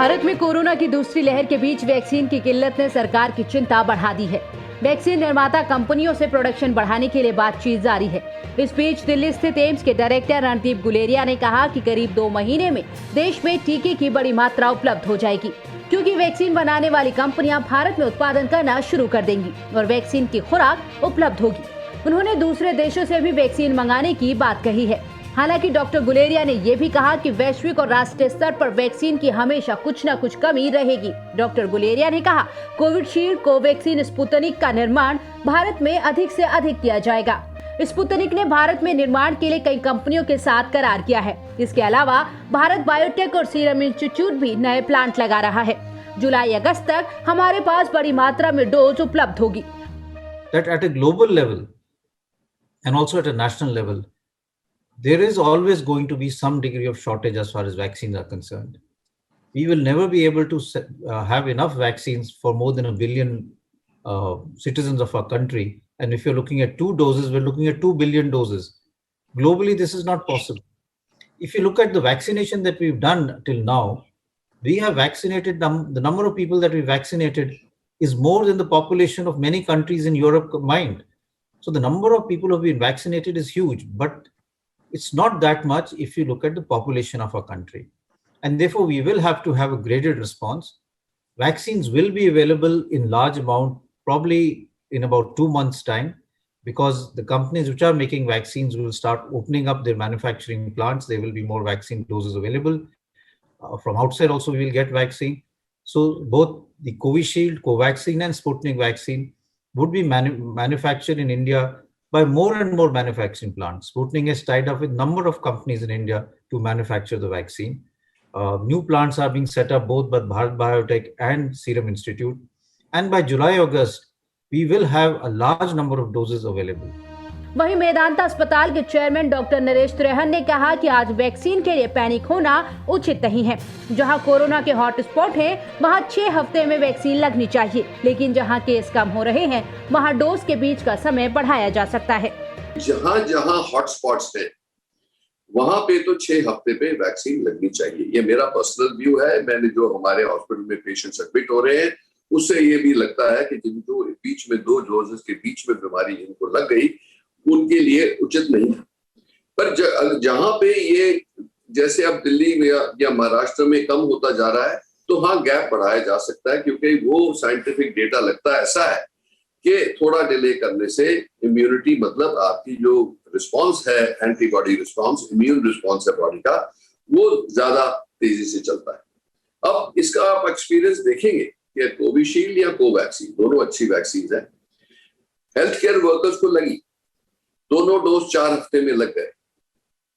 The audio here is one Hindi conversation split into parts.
भारत में कोरोना की दूसरी लहर के बीच वैक्सीन की किल्लत ने सरकार की चिंता बढ़ा दी है। वैक्सीन निर्माता कंपनियों से प्रोडक्शन बढ़ाने के लिए बातचीत जारी है। इस बीच दिल्ली स्थित एम्स के डायरेक्टर रणदीप गुलेरिया ने कहा कि करीब 2 महीने में देश में टीके की बड़ी मात्रा उपलब्ध हो जाएगी, क्योंकि वैक्सीन बनाने वाली कंपनियां भारत में उत्पादन करना शुरू कर देंगी और वैक्सीन की खुराक उपलब्ध होगी। उन्होंने दूसरे देशों से भी वैक्सीन मंगाने की बात कही है। हालांकि डॉक्टर गुलेरिया ने यह भी कहा कि वैश्विक और राष्ट्रीय स्तर पर वैक्सीन की हमेशा कुछ न कुछ कमी रहेगी। डॉक्टर गुलेरिया ने कहा, कोविशील्ड, कोवैक्सीन, स्पुतनिक का निर्माण भारत में अधिक से अधिक किया जाएगा। स्पुतनिक ने भारत में निर्माण के लिए कई कंपनियों के साथ करार किया है। इसके अलावा भारत बायोटेक और सीरम इंस्टीट्यूट भी नए प्लांट लगा रहा है। जुलाई अगस्त तक हमारे पास बड़ी मात्रा में डोज उपलब्ध होगी। That at a global level and also at a national level, there is always going to be some degree of shortage as far as vaccines are concerned. We will never be able to have enough vaccines for more than 1 billion citizens of our country. And if you're looking at 2 doses, we're looking at 2 billion doses. Globally, this is not possible. If you look at the vaccination that we've done till now, we have vaccinated, the number of people that we vaccinated is more than the population of many countries in Europe combined. So the number of people who have been vaccinated is huge, but it's not that much if you look at the population of our country. And therefore, we will have to have a graded response. Vaccines will be available in large amount, probably in about 2 months' time, because the companies which are making vaccines will start opening up their manufacturing plants. There will be more vaccine doses available. From outside also, we will get vaccine. So both the Covishield, Covaxin and Sputnik vaccine would be manufactured in India by more and more manufacturing plants. Sputnik is tied up with a number of companies in India to manufacture the vaccine. New plants are being set up both by Bharat Biotech and Serum Institute. And by July, August, we will have a large number of doses available. वहीं मेदांता अस्पताल के चेयरमैन डॉक्टर नरेश त्रेहन ने कहा कि आज वैक्सीन के लिए पैनिक होना उचित नहीं है। जहां कोरोना के हॉटस्पॉट हैं, वहां 6 हफ्ते में वैक्सीन लगनी चाहिए, लेकिन जहां केस कम हो रहे हैं, वहां डोज के बीच का समय बढ़ाया जा सकता है। जहां जहां हॉटस्पॉट्स हैं, वहां पे तो 6 हफ्ते पे वैक्सीन लगनी चाहिए। ये मेरा पर्सनल व्यू है। मैंने जो हमारे हॉस्पिटल में पेशेंट्स एडमिट हो रहे हैं, उससे ये भी लगता है कि जिनको बीच में 2 डोजेस के बीच में बीमारी जिनको लग गई, उनके लिए उचित नहीं है। पर जहां पे ये जैसे अब दिल्ली में या महाराष्ट्र में कम होता जा रहा है, तो हाँ गैप बढ़ाया जा सकता है, क्योंकि वो साइंटिफिक डेटा लगता ऐसा है कि थोड़ा डिले करने से इम्यूनिटी, मतलब आपकी जो रिस्पांस है, एंटीबॉडी रिस्पांस, इम्यून रिस्पांस है बॉडी का, वो ज्यादा तेजी से चलता है। अब इसका आप एक्सपीरियंस देखेंगे कि कोविशील्ड या कोवैक्सीन दोनों अच्छी वैक्सीन है। हेल्थ केयर वर्कर्स को लगी, दोनों डोज 4 हफ्ते में लग गए।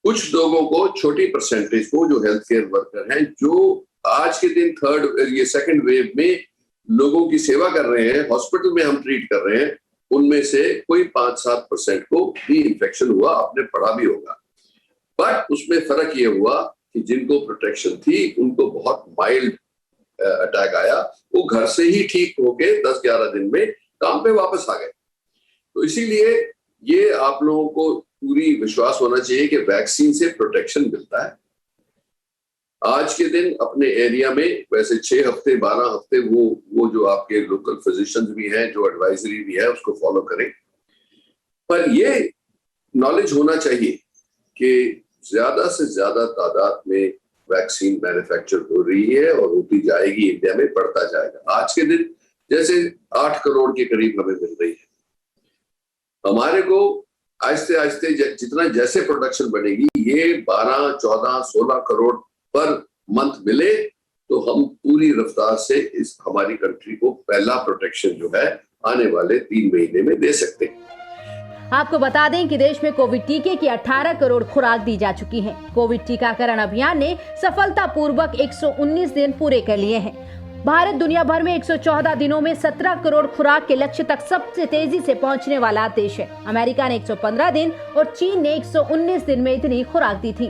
कुछ लोगों को, छोटी परसेंटेज को, जो हेल्थ केयर वर्कर हैं, जो आज के दिन सेकंड वेव में लोगों की सेवा कर रहे हैं, हॉस्पिटल में हम ट्रीट कर रहे हैं, उनमें से कोई 5-7% को भी इन्फेक्शन हुआ, आपने पढ़ा भी होगा। बट उसमें फर्क ये हुआ कि जिनको प्रोटेक्शन थी, उनको बहुत माइल्ड अटैक आया, वो घर से ही ठीक होके 10-11 दिन में काम पे वापस आ गए। तो इसीलिए ये आप लोगों को पूरी विश्वास होना चाहिए कि वैक्सीन से प्रोटेक्शन मिलता है। आज के दिन अपने एरिया में वैसे 6 हफ्ते 12 हफ्ते वो जो आपके लोकल फिजिशियंस भी हैं, जो एडवाइजरी भी है, उसको फॉलो करें। पर ये नॉलेज होना चाहिए कि ज्यादा से ज्यादा तादाद में वैक्सीन मैन्युफैक्चर हो रही है और होती जाएगी, इंडिया में बढ़ता जाएगा। आज के दिन जैसे 8 करोड़ के करीब हमें मिल रही है। हमारे को आहिस्ते आहिस्ते जितना जैसे प्रोडक्शन बढ़ेगी, ये 12, 14, 16 करोड़ पर मंथ मिले, तो हम पूरी रफ्तार से इस हमारी कंट्री को पहला प्रोटेक्शन जो है आने वाले 3 महीने में दे सकते हैं। आपको बता दें कि देश में कोविड टीके की 18 करोड़ खुराक दी जा चुकी है। कोविड टीकाकरण अभियान ने सफलतापूर्वक 119 दिन पूरे कर लिए हैं। भारत दुनिया भर में 114 दिनों में 17 करोड़ खुराक के लक्ष्य तक सबसे तेजी से पहुंचने वाला देश है। अमेरिका ने 115 दिन और चीन ने 119 दिन में इतनी खुराक दी थी।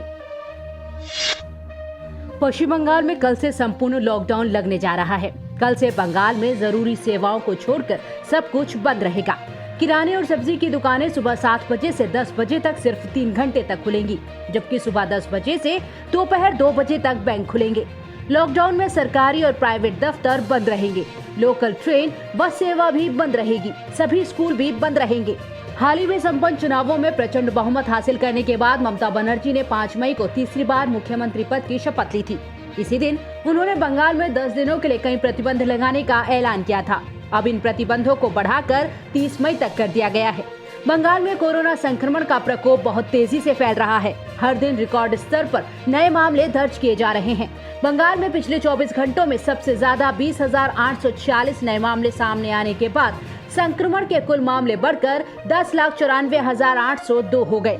पश्चिम बंगाल में कल से संपूर्ण लॉकडाउन लगने जा रहा है। कल से बंगाल में जरूरी सेवाओं को छोड़कर सब कुछ बंद रहेगा। किराने और सब्जी की दुकानें सुबह 7 बजे से 10 बजे तक सिर्फ 3 घंटे तक खुलेंगी, जबकि सुबह 10 बजे से दोपहर 2 बजे तक बैंक खुलेंगे। लॉकडाउन में सरकारी और प्राइवेट दफ्तर बंद रहेंगे, लोकल ट्रेन, बस सेवा भी बंद रहेगी, सभी स्कूल भी बंद रहेंगे। हाल ही में संपन्न चुनावों में प्रचंड बहुमत हासिल करने के बाद ममता बनर्जी ने 5 मई को तीसरी बार मुख्यमंत्री पद की शपथ ली थी। इसी दिन उन्होंने बंगाल में 10 दिनों के लिए कई प्रतिबंध लगाने का ऐलान किया था। अब इन प्रतिबंधों को बढ़ाकर 30 मई तक कर दिया गया है। बंगाल में कोरोना संक्रमण का प्रकोप बहुत तेजी से फैल रहा है। हर दिन रिकॉर्ड स्तर पर नए मामले दर्ज किए जा रहे हैं। बंगाल में पिछले 24 घंटों में सबसे ज्यादा 20,846 नए मामले सामने आने के बाद संक्रमण के कुल मामले बढ़कर 10,94,802 हो गए।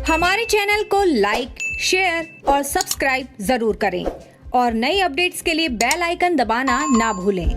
हमारे चैनल को लाइक, शेयर और सब्सक्राइब जरूर करें और नई अपडेट्स के लिए बेल आइकन दबाना ना भूलें।